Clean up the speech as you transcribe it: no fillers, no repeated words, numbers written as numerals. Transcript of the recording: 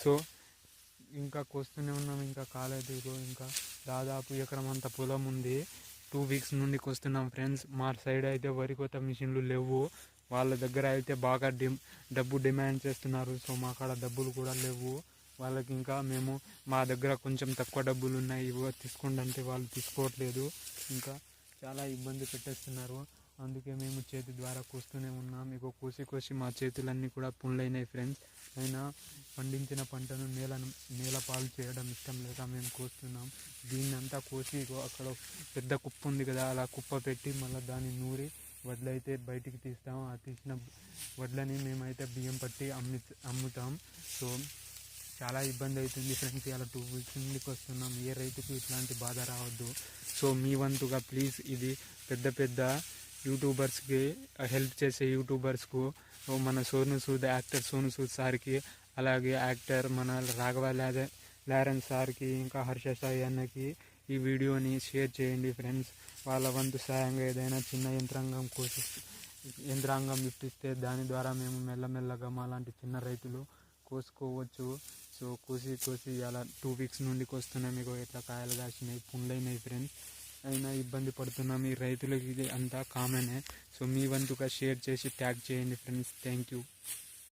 So ఇంకా కోస్తూనే ఉన్నాం, ఇంకా కాలేదు. ఇంకా దాదాపు ఎకరం అంత పొలం ఉంది. 2 వీక్స్ నుండి కోస్తున్నాం ఫ్రెండ్స్. మా సైడ్ అయితే వరి కోత మిషన్లు లేవు, వాళ్ళ దగ్గర అయితే బాగా డబ్బు డిమాండ్ చేస్తున్నారు. సో మా కాడ డబ్బులు కూడా లేవు వాళ్ళకి. ఇంకా మేము మా దగ్గర కొంచెం తక్కువ డబ్బులు ఉన్నాయి, ఇవో తీసుకోండి అంటే వాళ్ళు తీసుకోవట్లేదు. ఇంకా చాలా ఇబ్బంది పెట్టేస్తున్నారు. అందుకే మేము చేతి ద్వారా కోస్తూనే ఉన్నాం. ఇగో కోసి కోసి మా చేతులన్నీ కూడా పుండ్లైనాయి ఫ్రెండ్స్. అయినా పండించిన పంటను నేల పాలు చేయడం ఇష్టం లేక మేము కోస్తున్నాం. దీన్నంతా కోసి ఇగో అక్కడ పెద్ద కుప్ప ఉంది కదా, అలా కుప్ప పెట్టి మళ్ళీ దాన్ని నూరి వడ్లయితే బయటికి తీస్తాం. ఆ తీసిన వడ్లని మేమైతే బియ్యం పట్టి అమ్ముతాం. సో చాలా ఇబ్బంది అవుతుంది ఫ్రెండ్స్. ఇలా 2 వీక్స్ నుండికి వస్తున్నాం. ఏ రైతుకు ఇట్లాంటి బాధ రావద్దు. సో మీ వంతుగా ప్లీజ్ ఇది పెద్ద యూట్యూబర్స్కి, హెల్ప్ చేసే యూట్యూబర్స్కు, మన సోను సూద్ యాక్టర్ సోను సూద్ సార్కి, అలాగే యాక్టర్ మన రాఘవ లారెన్స్ సార్కి, ఇంకా హర్ష సాయి అన్నకి ఈ వీడియోని షేర్ చేయండి ఫ్రెండ్స్. వాళ్ళ వంతు సాయంగా ఏదైనా చిన్న యంత్రాంగం ఇప్పిస్తే దాని ద్వారా మేము మెల్లమెల్లగా మాలాంటి చిన్న రైతులు కోసుకోవచ్చు. సో కోసి అలా 2 వీక్స్ నుండి కోస్తున్నాం. మీకు ఎట్లా కాయలు కాసినాయి, పుండ్లైనాయి ఫ్రెండ్స్. అయినా ఇబ్బంది పడుతున్నాం. ఈ రైతులకి ఇది అంతా కామనే. సో మీ వంతుగా షేర్ చేసి ట్యాగ్ చేయండి ఫ్రెండ్స్. Thank you.